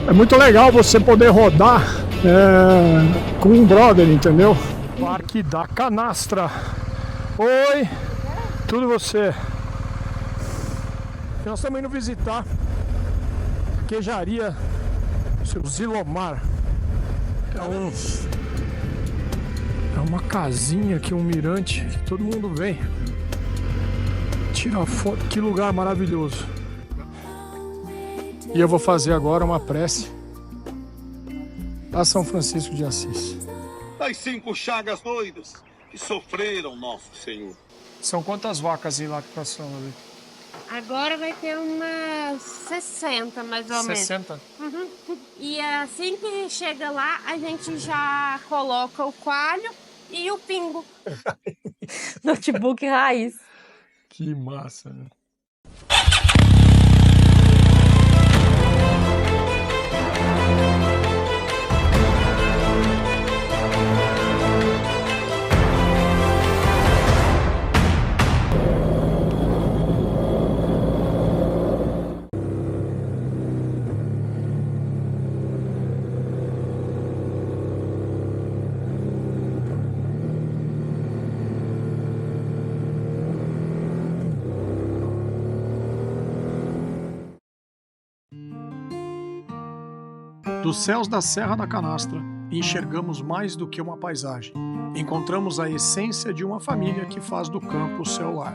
É muito legal você poder rodar com um brother, entendeu? Parque da Canastra. Oi, tudo você? Nós estamos indo visitar a queijaria seu Zilomar. É uma casinha aqui, um mirante, que todo mundo vem tirar foto. Que lugar maravilhoso. E eu vou fazer agora uma prece a São Francisco de Assis. Das 5 chagas doidas que sofreram nosso Senhor. São quantas vacas em lactação ali? Agora vai ter umas 60, mais ou menos. 60? Uhum. E assim que chega lá, a gente já coloca o coalho e o pingo. Notebook raiz. Que massa, né? Dos céus da Serra da Canastra, enxergamos mais do que uma paisagem. Encontramos a essência de uma família que faz do campo o seu lar.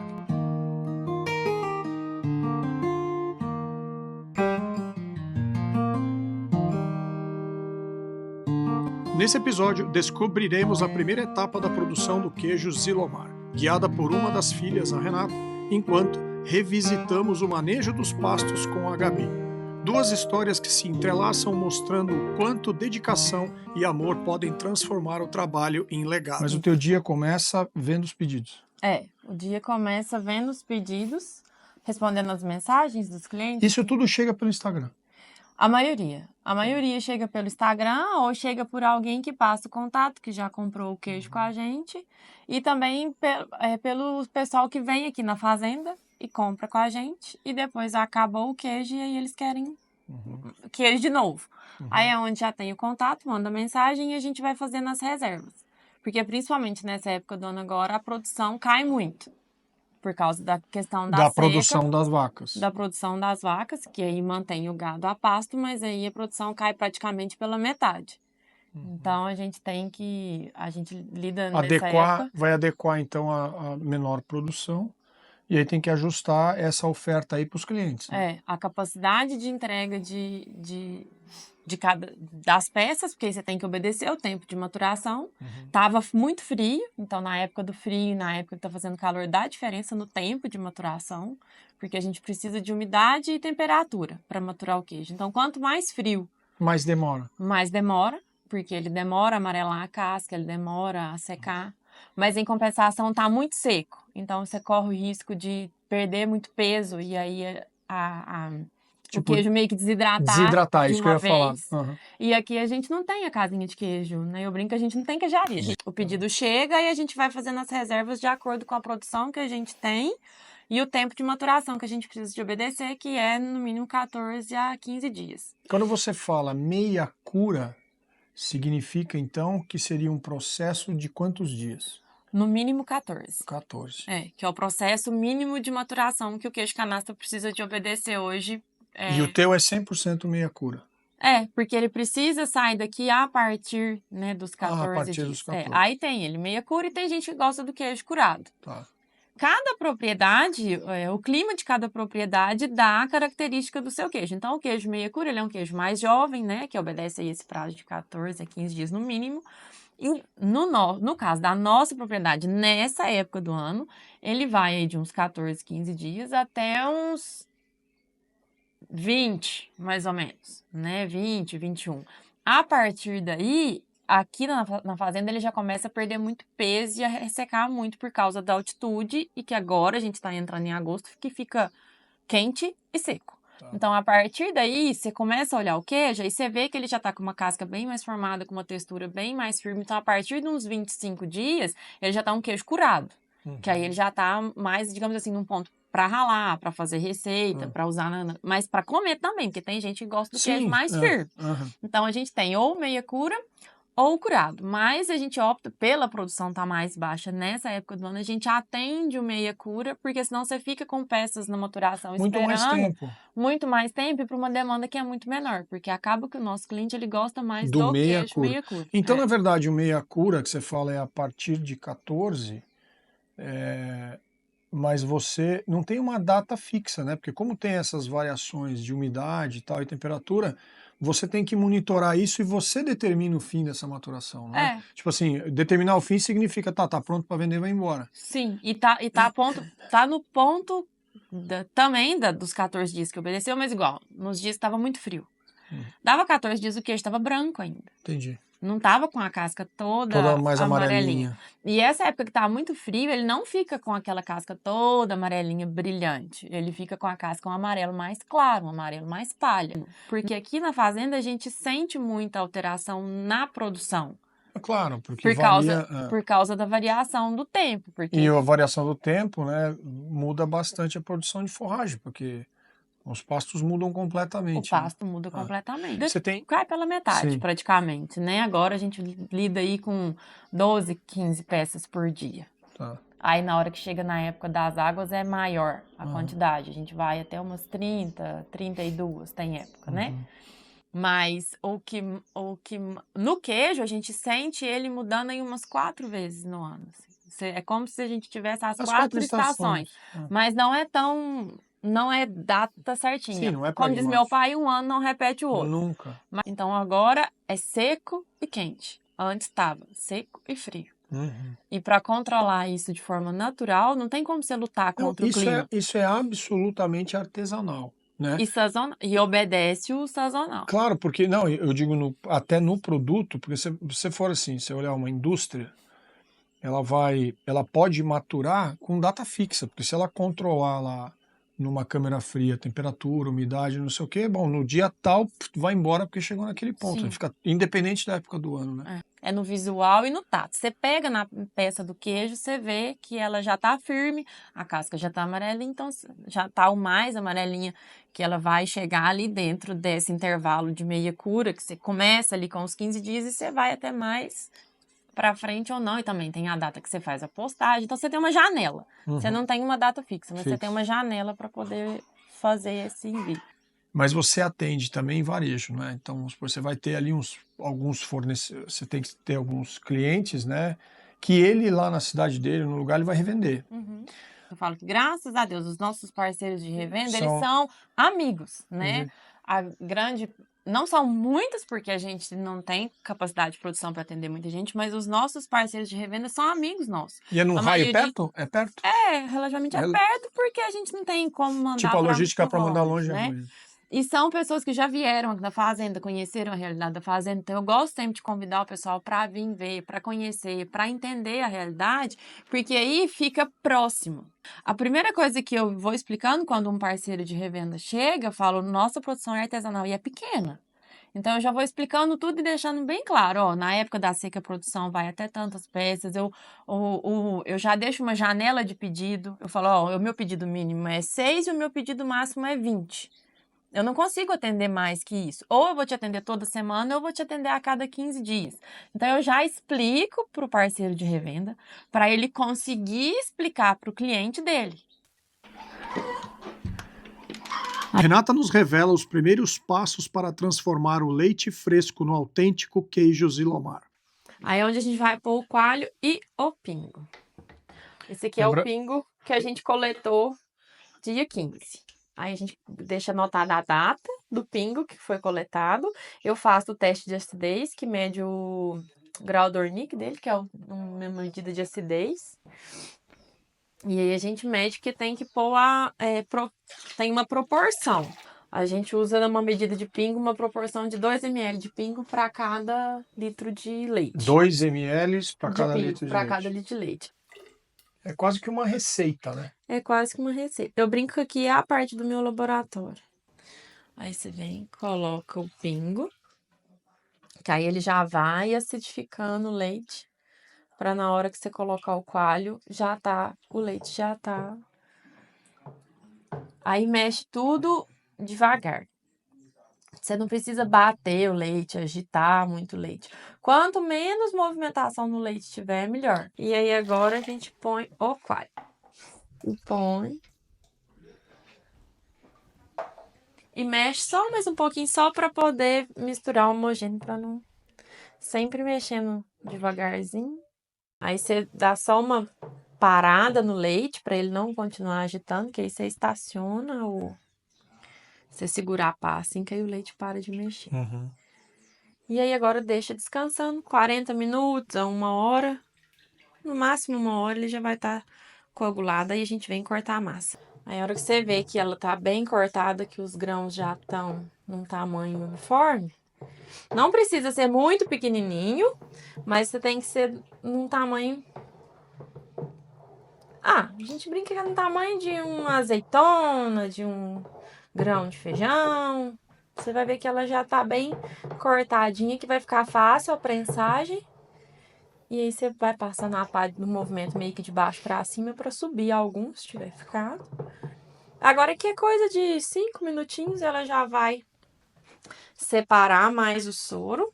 Nesse episódio, descobriremos a primeira etapa da produção do queijo Zilomar, guiada por uma das filhas, a Renata, enquanto revisitamos o manejo dos pastos com a Gabi. Duas histórias que se entrelaçam mostrando o quanto dedicação e amor podem transformar o trabalho em legado. Mas o teu dia começa vendo os pedidos. O dia começa vendo os pedidos, respondendo as mensagens dos clientes. Isso tudo chega pelo Instagram? A maioria chega pelo Instagram ou chega por alguém que passa o contato, que já comprou o queijo com a gente. E também pelo pessoal que vem aqui na fazenda e compra com a gente, e depois acabou o queijo e aí eles querem queijo de novo. Aí é onde já tem o contato, manda mensagem e a gente vai fazendo as reservas. Porque principalmente nessa época do ano agora, a produção cai muito. Por causa da questão da seca, produção das vacas. Da produção das vacas, que aí mantém o gado a pasto, mas aí a produção cai praticamente pela metade. Então a gente lida nessa época. Vai adequar então a menor produção. E aí tem que ajustar essa oferta aí para os clientes. Né? A capacidade de entrega das peças, porque aí você tem que obedecer o tempo de maturação. Tava muito frio, então na época do frio e na época que tá fazendo calor dá diferença no tempo de maturação, porque a gente precisa de umidade e temperatura para maturar o queijo. Então quanto mais frio, mais demora, porque ele demora a amarelar a casca, ele demora a secar. Mas em compensação tá muito seco, então você corre o risco de perder muito peso e aí o queijo meio que desidratar de isso uma que eu ia vez. falar. E aqui a gente não tem a casinha de queijo, né? Eu brinco que a gente não tem queijaria. O pedido chega e a gente vai fazendo as reservas de acordo com a produção que a gente tem e o tempo de maturação que a gente precisa de obedecer, que é no mínimo 14 a 15 dias. Quando você fala meia cura, significa então que seria um processo de quantos dias? No mínimo 14. 14. Que é o processo mínimo de maturação que o queijo canastra precisa de obedecer hoje. E o teu é 100% meia cura? Porque ele precisa sair daqui a partir, né, dos 14 a partir dias. Dos 14. Aí tem ele meia cura e tem gente que gosta do queijo curado. Tá. Cada propriedade, o clima de cada propriedade dá a característica do seu queijo. Então, o queijo meia cura, ele é um queijo mais jovem, né, que obedece a esse prazo de 14 a 15 dias no mínimo. E no caso da nossa propriedade, nessa época do ano, ele vai aí de uns 14, 15 dias até uns 20, mais ou menos, né? 20, 21. A partir daí, aqui na fazenda, ele já começa a perder muito peso e a ressecar muito por causa da altitude e que agora a gente está entrando em agosto, que fica quente e seco. Então, a partir daí, você começa a olhar o queijo e você vê que ele já está com uma casca bem mais formada, com uma textura bem mais firme. Então, a partir de uns 25 dias, ele já está um queijo curado. Que aí ele já está mais, digamos assim, num ponto pra ralar, pra fazer receita, pra usar mas pra comer também, porque tem gente que gosta do queijo mais firme. Então a gente tem ou meia cura ou curado, mas a gente opta pela produção tá mais baixa nessa época do ano, a gente atende o meia cura, porque senão você fica com peças na maturação Muito mais tempo. muito mais tempo e para uma demanda que é muito menor, porque acaba que o nosso cliente ele gosta mais Do do meia queijo cura. meia cura. Então, na verdade, o meia cura que você fala é a partir de 14, mas você não tem uma data fixa, né? Porque como tem essas variações de umidade e tal e temperatura, você tem que monitorar isso e você determina o fim dessa maturação, né? Tipo assim, determinar o fim significa, tá pronto para vender, vai embora. Sim, e tá no ponto também dos 14 dias que obedeceu, mas igual, nos dias que estava muito frio. Dava 14 dias, o queijo estava branco ainda. Entendi. Não tava com a casca toda mais amarelinha. E essa época que tá muito frio, ele não fica com aquela casca toda amarelinha, brilhante. Ele fica com a casca um amarelo mais claro, um amarelo mais palha. Porque aqui na fazenda a gente sente muita alteração na produção. Claro, porque varia... Por causa da variação do tempo. E a variação do tempo, né, muda bastante a produção de forragem, porque... Os pastos mudam completamente. O pasto muda completamente. Você tem... Cai pela metade, praticamente, né? Agora a gente lida aí com 12, 15 peças por dia. Tá. Aí na hora que chega na época das águas é maior a quantidade. A gente vai até umas 30, 32, tem época, né? Mas no queijo a gente sente ele mudando aí umas 4 vezes no ano. Assim. É como se a gente tivesse as 4 estações. Mas não é data certinha. Sim, não é como diz meu pai, um ano não repete o outro. Nunca. Então agora é seco e quente. Antes estava seco e frio. E para controlar isso de forma natural, não tem como você lutar contra o clima. Isso é absolutamente artesanal. Né? E obedece o sazonal. Claro, porque, não, eu digo até no produto, porque se você for assim, se olhar uma indústria, ela pode maturar com data fixa, porque se ela controlar lá numa câmera fria, temperatura, umidade, não sei o quê, bom, no dia tal vai embora porque chegou naquele ponto. Ele fica independente da época do ano, né? É no visual e no tato. Você pega na peça do queijo, você vê que ela já tá firme, a casca já tá amarela, então já tá o mais amarelinha, que ela vai chegar ali dentro desse intervalo de meia cura, que você começa ali com os 15 dias e você vai até mais para frente ou não, e também tem a data que você faz a postagem, então você tem uma janela. Você não tem uma data fixa, mas você tem uma janela para poder fazer esse envio. Mas você atende também em varejo, né? Então, você vai ter ali alguns fornecedores, você tem que ter alguns clientes, né? Que ele lá na cidade dele, no lugar, ele vai revender. Eu falo que, graças a Deus, os nossos parceiros de revenda, eles são amigos, né? A grande... Não são muitos, porque a gente não tem capacidade de produção para atender muita gente, mas os nossos parceiros de revenda são amigos nossos. E é num raio perto? É perto? Relativamente perto, porque a gente não tem como mandar. Tipo, a logística para mandar longe, né? E são pessoas que já vieram da fazenda, conheceram a realidade da fazenda. Então, eu gosto sempre de convidar o pessoal para vir ver, para conhecer, para entender a realidade, porque aí fica próximo. A primeira coisa que eu vou explicando quando um parceiro de revenda chega, eu falo, nossa produção é artesanal e é pequena. Então, eu já vou explicando tudo e deixando bem claro, ó, na época da seca a produção vai até tantas peças, eu já deixo uma janela de pedido, eu falo, ó, o meu pedido mínimo é 6 e o meu pedido máximo é 20. Eu não consigo atender mais que isso. Ou eu vou te atender toda semana, ou eu vou te atender a cada 15 dias. Então, eu já explico para o parceiro de revenda, para ele conseguir explicar para o cliente dele. A Renata nos revela os primeiros passos para transformar o leite fresco no autêntico queijo Zilomar. Aí é onde a gente vai pôr o coalho e o pingo. Esse aqui é o pingo que a gente coletou dia 15. Aí a gente deixa anotada a data do pingo que foi coletado. Eu faço o teste de acidez, que mede o grau Dornick dele, que é uma medida de acidez. E aí a gente mede que tem que pôr tem uma proporção. A gente usa numa medida de pingo uma proporção de 2 ml de pingo para cada litro de leite. 2 ml para cada litro de leite. Para cada litro de leite. É quase que uma receita, né? É quase que uma receita. Eu brinco que aqui é a parte do meu laboratório. Aí você vem, coloca o pingo, que aí ele já vai acidificando o leite, para na hora que você colocar o coalho, o leite já tá Aí mexe tudo devagar. Você não precisa bater o leite, agitar muito o leite. Quanto menos movimentação no leite tiver, melhor. E aí agora a gente põe o coalho. E põe. E mexe só mais um pouquinho, só para poder misturar homogêneo, para não... Sempre mexendo devagarzinho. Aí você dá só uma parada no leite, para ele não continuar agitando, que aí você estaciona ou... Você segurar a pá assim, que aí o leite para de mexer. Uhum. E aí agora deixa descansando 40 minutos a 1 hora. No máximo 1 hora ele já vai estar coagulado. Aí a gente vem cortar a massa. Aí a hora que você vê que ela tá bem cortada, que os grãos já estão num tamanho uniforme. Não precisa ser muito pequenininho, mas você tem que ser num tamanho... a gente brinca que é no tamanho de uma azeitona, de um grão de feijão. Você vai ver que ela já tá bem cortadinha, que vai ficar fácil a prensagem. E aí você vai passando a pá no movimento meio que de baixo pra cima pra subir alguns, se tiver ficado. Agora que é coisa de 5 minutinhos, ela já vai separar mais o soro.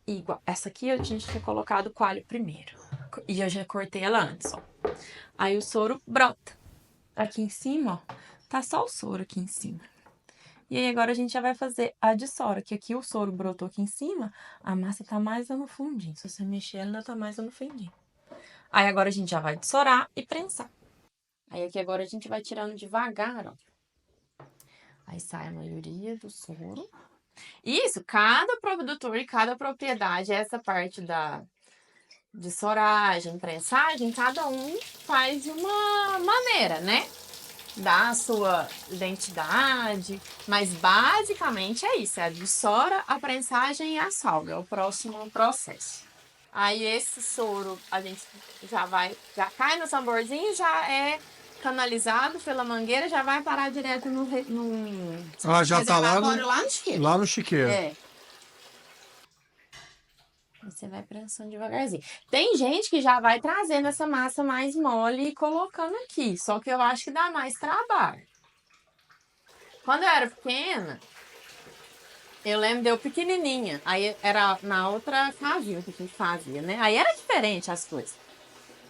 Igual, essa aqui a gente tinha colocado o coalho primeiro. E eu já cortei ela antes, ó. Aí o soro brota. Aqui em cima, ó, tá só o soro aqui em cima. E aí agora a gente já vai fazer a dissora, que aqui o soro brotou aqui em cima, a massa tá mais lá no fundinho. Se você mexer, ela ainda tá mais lá no fundinho. Aí agora a gente já vai dissorar e prensar. Aí aqui agora a gente vai tirando devagar, ó. Aí sai a maioria do soro. Isso, cada produtor e cada propriedade, essa parte da dissoragem, prensagem, cada um faz de uma maneira, né? Dá a sua identidade, mas basicamente é isso, é a dissora, a prensagem e a salga, é o próximo processo. Aí esse soro a gente já cai no tamborzinho, já é canalizado pela mangueira, já vai parar direto no Já tá lá no chiqueiro. Lá no chiqueiro. É. Você vai prensando devagarzinho. Tem gente que já vai trazendo essa massa mais mole e colocando aqui. Só que eu acho que dá mais trabalho. Quando eu era pequena, eu lembro de eu pequenininha. Aí era na outra casinha que a gente fazia, né? Aí era diferente as coisas.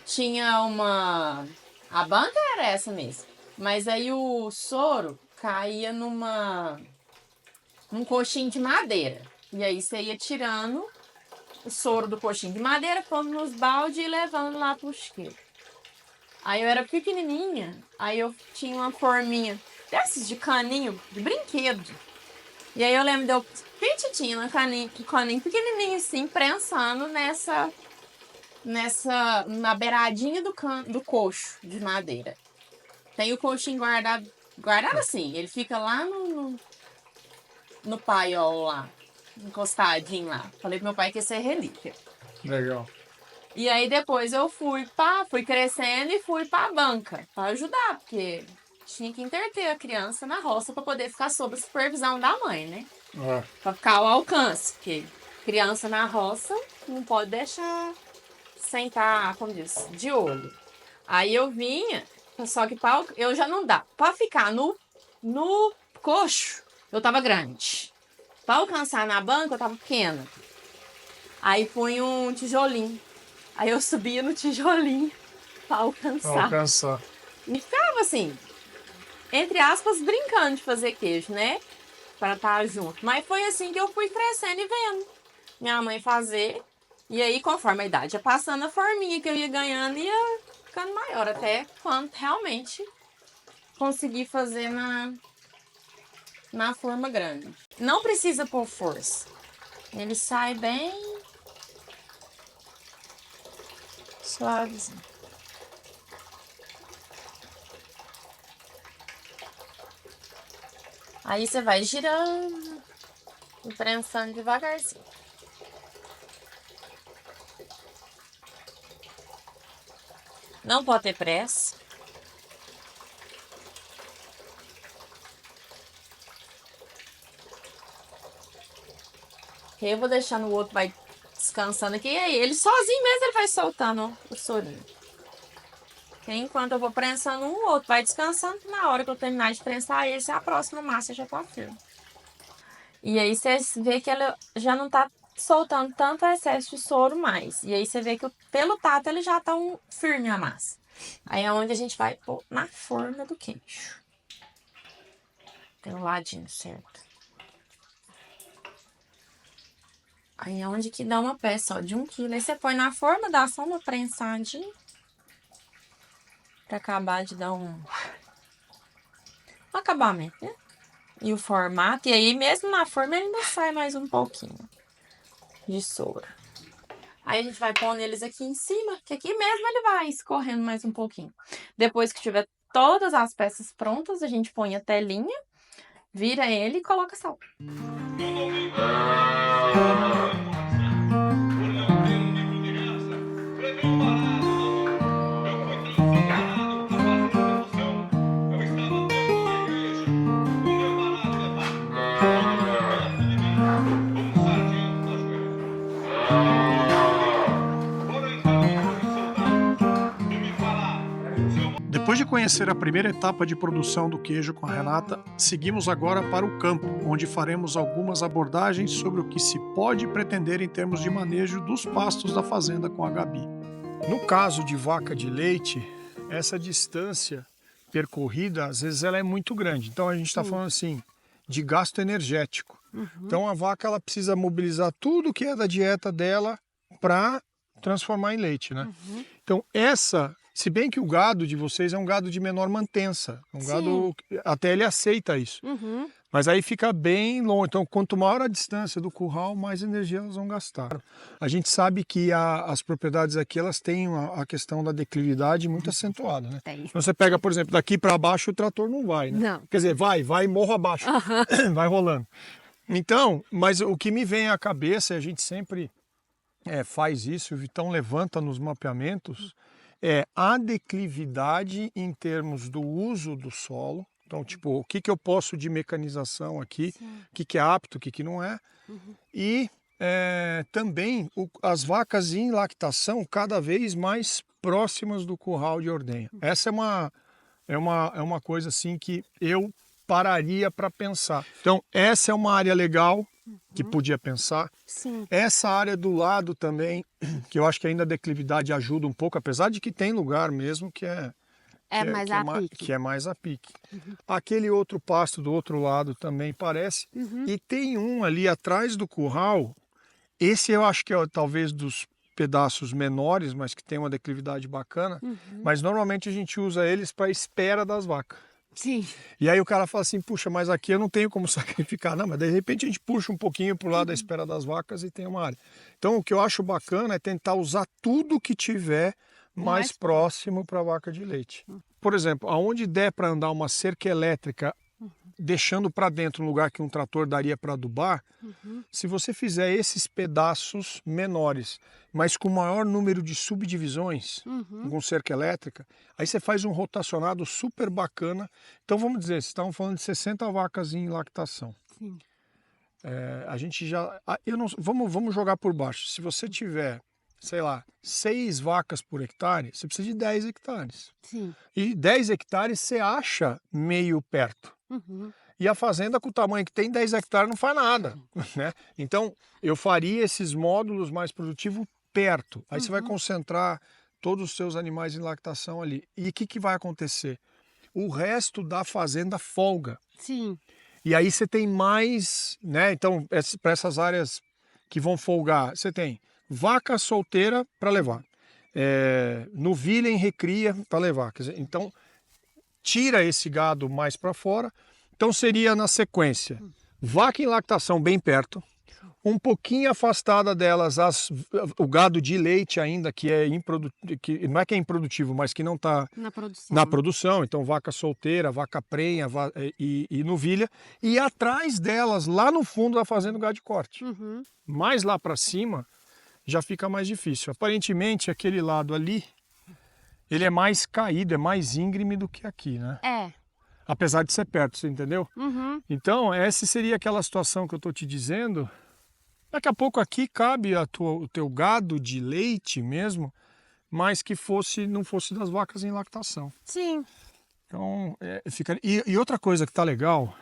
Tinha uma... A banca era essa mesmo. Mas aí o soro caía num coxinho de madeira. E aí você ia tirando o soro do coxinho de madeira, pondo nos baldes e levando lá pro chiqueiro. Aí eu era pequenininha, aí eu tinha uma forminha desses de caninho, de brinquedo. E aí eu lembro de eu petitinha no caninho pequenininho assim, prensando na beiradinha do coxo de madeira. Tem o coxinho guardado assim, ele fica lá no paiol lá, encostadinho lá. Falei pro meu pai que ia ser relíquia. Legal. E aí depois eu fui crescendo e fui pra banca pra ajudar, porque tinha que interter a criança na roça pra poder ficar sob a supervisão da mãe, né? Pra ficar ao alcance, porque criança na roça não pode deixar sentar, como diz, de olho. Aí eu vinha, só que eu já não dá. Pra ficar no coxo, eu tava grande. Pra alcançar na banca, eu tava pequena. Aí põe um tijolinho. Aí eu subia no tijolinho pra alcançar. E ficava assim, entre aspas, brincando de fazer queijo, né? Pra estar junto. Mas foi assim que eu fui crescendo e vendo minha mãe fazer. E aí, conforme a idade ia passando, a forminha que eu ia ganhando ia ficando maior. Até quando realmente consegui fazer na forma grande. Não precisa pôr força. Ele sai bem suavezinho. Aí você vai girando e prensando devagarzinho. Não pode ter pressa. Eu vou deixar no outro, vai descansando aqui. E aí, ele sozinho mesmo ele vai soltando o sorinho. Porque enquanto eu vou prensando um, o outro vai descansando. Na hora que eu terminar de prensar esse, a próxima massa já tá firme. E aí você vê que ela já não tá soltando tanto excesso de soro mais. E aí você vê que pelo tato ele já tá firme a massa. Aí é onde a gente vai pôr na forma do queijo. Pelo ladinho certo. Aí é onde que dá uma peça, ó, de 1 quilo. Aí você põe na forma, dá só uma prensadinha. Pra acabar de dar um acabamento, né? E o formato. E aí mesmo na forma ele ainda sai mais um pouquinho de soro. Aí a gente vai pondo eles aqui em cima, que aqui mesmo ele vai escorrendo mais um pouquinho. Depois que tiver todas as peças prontas, a gente põe a telinha, vira ele e coloca sal. Depois de conhecer a primeira etapa de produção do queijo com a Renata, seguimos agora para o campo, onde faremos algumas abordagens sobre o que se pode pretender em termos de manejo dos pastos da fazenda com a Gabi. No caso de vaca de leite, essa distância percorrida, às vezes ela é muito grande. Então a gente está falando assim, de gasto energético. Então a vaca ela precisa mobilizar tudo que é da dieta dela para transformar em leite, né? Então se bem que o gado de vocês é um gado de menor mantença, gado até ele aceita isso. Mas aí fica bem longe. Então, quanto maior a distância do curral, mais energia elas vão gastar. A gente sabe que as propriedades aqui elas têm a questão da declividade muito acentuada, né? Então, você pega, por exemplo, daqui para baixo o trator não vai, né? Não. Quer dizer, vai morro abaixo, vai rolando. Então, mas o que me vem à cabeça, e a gente sempre faz isso, o Vitão levanta nos mapeamentos, é a declividade em termos do uso do solo. Então, tipo, o que eu posso de mecanização aqui, o que é apto, o que não é. E também as vacas em lactação cada vez mais próximas do curral de ordenha. Essa é uma coisa assim que eu pararia para pensar. Então, essa é uma área legal que podia pensar. Essa área do lado também, que eu acho que ainda a declividade ajuda um pouco, apesar de que tem lugar mesmo que é mais a pique. Aquele outro pasto do outro lado também parece. E tem um ali atrás do curral, esse eu acho que é talvez dos pedaços menores, mas que tem uma declividade bacana. Mas normalmente a gente usa eles para espera das vacas. E aí o cara fala assim, puxa, mas aqui eu não tenho como sacrificar. Não, mas de repente a gente puxa um pouquinho para o lado da espera das vacas e tem uma área. Então o que eu acho bacana é tentar usar tudo que tiver mais próximo para a vaca de leite. Por exemplo, aonde der para andar uma cerca elétrica, deixando para dentro um lugar que um trator daria para adubar, se você fizer esses pedaços menores, mas com maior número de subdivisões, com cerca elétrica, aí você faz um rotacionado super bacana. Então vamos dizer, vocês estavam falando de 60 vacas em lactação. A gente já... vamos jogar por baixo. Se você tiver, sei lá, 6 vacas por hectare, você precisa de 10 hectares. E 10 hectares você acha meio perto. E a fazenda com o tamanho que tem, 10 hectares não faz nada, né? Então eu faria esses módulos mais produtivos perto. Aí você vai concentrar todos os seus animais em lactação ali. E o que vai acontecer? O resto da fazenda folga. E aí você tem mais, né? Então, para essas áreas que vão folgar, você tem vaca solteira para levar, novilha em recria para levar. Quer dizer, então, tira esse gado mais para fora. Então, seria na sequência, vaca em lactação bem perto, um pouquinho afastada delas o gado de leite ainda, que não é que é improdutivo, mas que não está na produção. Então, vaca solteira, vaca prenha e novilha. E atrás delas, lá no fundo da fazenda, o gado de corte. Mais lá para cima, já fica mais difícil. Aparentemente, aquele lado ali, ele é mais caído, é mais íngreme do que aqui, né? Apesar de ser perto, você entendeu? Então, essa seria aquela situação que eu estou te dizendo. Daqui a pouco aqui cabe o teu gado de leite mesmo, mas que não fosse das vacas em lactação. Sim. Então, e outra coisa que tá legal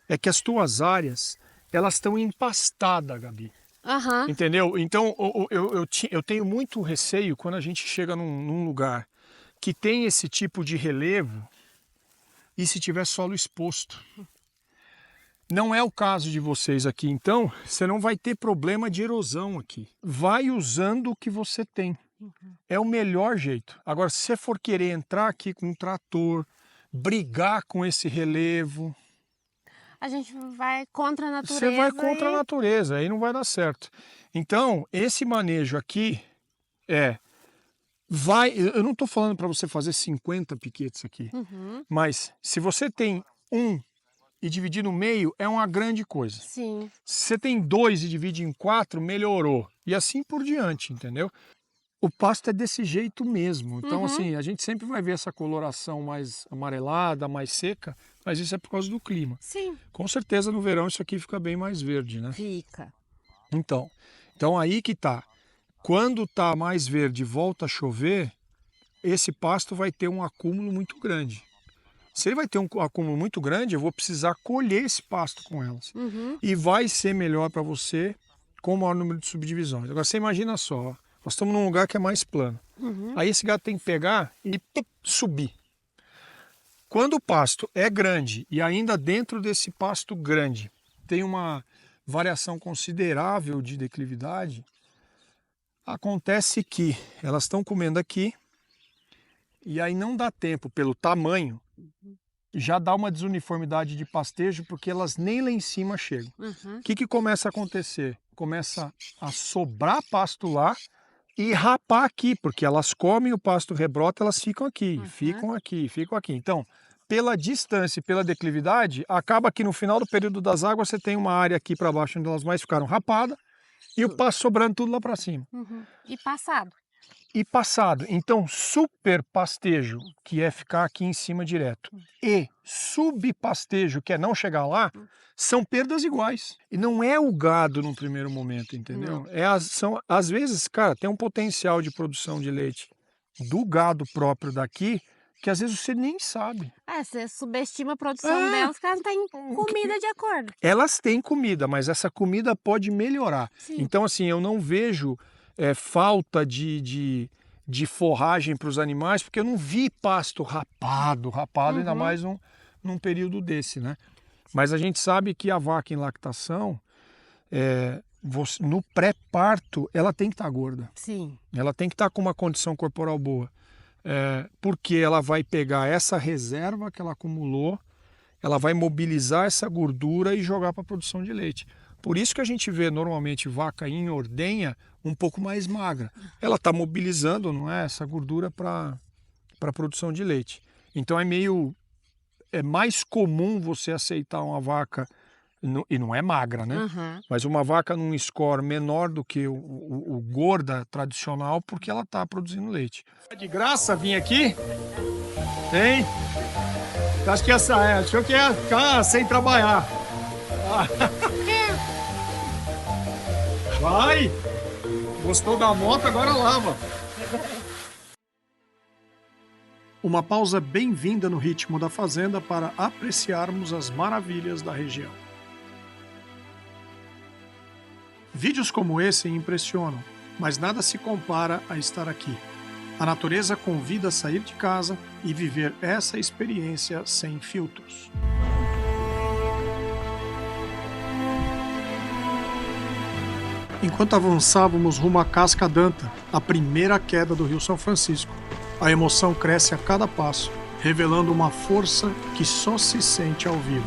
é que as tuas áreas, elas estão empastadas, Gabi. Aham. Entendeu? Então, eu tenho muito receio quando a gente chega num lugar que tem esse tipo de relevo e se tiver solo exposto. Não é o caso de vocês aqui, então você não vai ter problema de erosão aqui. Vai usando o que você tem. É o melhor jeito. Agora, se você for querer entrar aqui com um trator, brigar com esse relevo... A gente vai contra a natureza. Você vai contra a natureza, aí não vai dar certo. Então, esse manejo aqui eu não estou falando para você fazer 50 piquetes aqui, mas se você tem um e dividir no meio, é uma grande coisa. Sim. Se você tem 2 e divide em 4, melhorou. E assim por diante, entendeu? O pasto é desse jeito mesmo. Então, assim, a gente sempre vai ver essa coloração mais amarelada, mais seca, mas isso é por causa do clima. Sim. Com certeza no verão isso aqui fica bem mais verde, né? Fica. Então aí que tá. Quando tá mais verde e volta a chover, esse pasto vai ter um acúmulo muito grande. Se ele vai ter um acúmulo muito grande, eu vou precisar colher esse pasto com elas. E vai ser melhor para você com o maior número de subdivisões. Agora você imagina só, ó, nós estamos num lugar que é mais plano. Aí esse gado tem que pegar e subir. Quando o pasto é grande e ainda dentro desse pasto grande tem uma variação considerável de declividade, acontece que elas estão comendo aqui e aí não dá tempo, pelo tamanho, já dá uma desuniformidade de pastejo porque elas nem lá em cima chegam. O que começa a acontecer? Começa a sobrar pasto lá e rapar aqui, porque elas comem o pasto rebrota, elas ficam aqui, ficam aqui, ficam aqui. Então, pela distância e pela declividade, acaba que no final do período das águas você tem uma área aqui para baixo onde elas mais ficaram rapadas e o pasto sobrando tudo lá para cima. E passado. E passado. Então, super pastejo, que é ficar aqui em cima direto, e subpastejo, que é não chegar lá, são perdas iguais. E não é o gado no primeiro momento, entendeu? Às vezes, cara, tem um potencial de produção de leite do gado próprio daqui, que às vezes você nem sabe. Você subestima a produção delas, porque elas não têm comida de acordo. Elas têm comida, mas essa comida pode melhorar. Sim. Então, assim, eu não vejo falta de forragem para os animais, porque eu não vi pasto rapado, ainda mais num período desse, né? Mas a gente sabe que a vaca em lactação, no pré-parto, ela tem que estar gorda. Sim. Ela tem que estar com uma condição corporal boa. Porque ela vai pegar essa reserva que ela acumulou, ela vai mobilizar essa gordura e jogar para a produção de leite. Por isso que a gente vê normalmente vaca em ordenha um pouco mais magra. Ela está mobilizando, não é, essa gordura para a produção de leite. Então é mais comum você aceitar uma vaca, e não é magra, né? Mas uma vaca num score menor do que o gorda tradicional, porque ela está produzindo leite. É de graça vir aqui? Hein? Acho que achou que ia ficar sem trabalhar. Vai! Gostou da moto? Agora lava. Uma pausa bem-vinda no ritmo da fazenda para apreciarmos as maravilhas da região. Vídeos como esse impressionam, mas nada se compara a estar aqui. A natureza convida a sair de casa e viver essa experiência sem filtros. Enquanto avançávamos rumo à Casca d'Anta, a primeira queda do Rio São Francisco, a emoção cresce a cada passo, revelando uma força que só se sente ao vivo.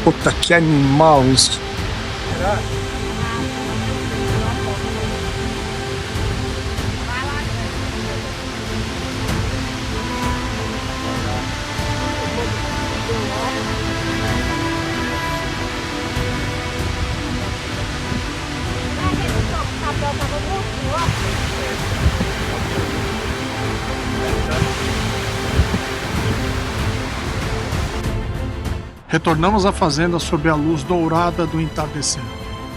Puta, que animal isso! Retornamos à fazenda sob a luz dourada do entardecer,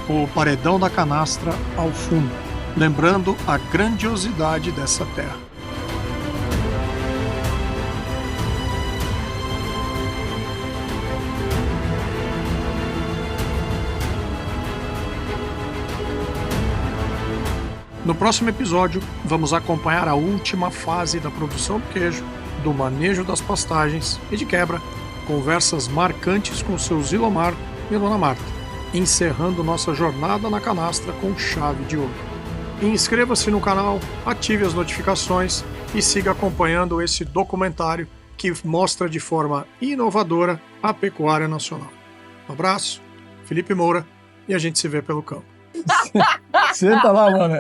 com o paredão da canastra ao fundo, lembrando a grandiosidade dessa terra. No próximo episódio, vamos acompanhar a última fase da produção do queijo, do manejo das pastagens e, de quebra, conversas marcantes com seu Zilomar e Dona Marta, encerrando nossa jornada na canastra com chave de ouro. Inscreva-se no canal, ative as notificações e siga acompanhando esse documentário que mostra de forma inovadora a pecuária nacional. Um abraço, Felipe Moura, e a gente se vê pelo campo. Senta lá, mano.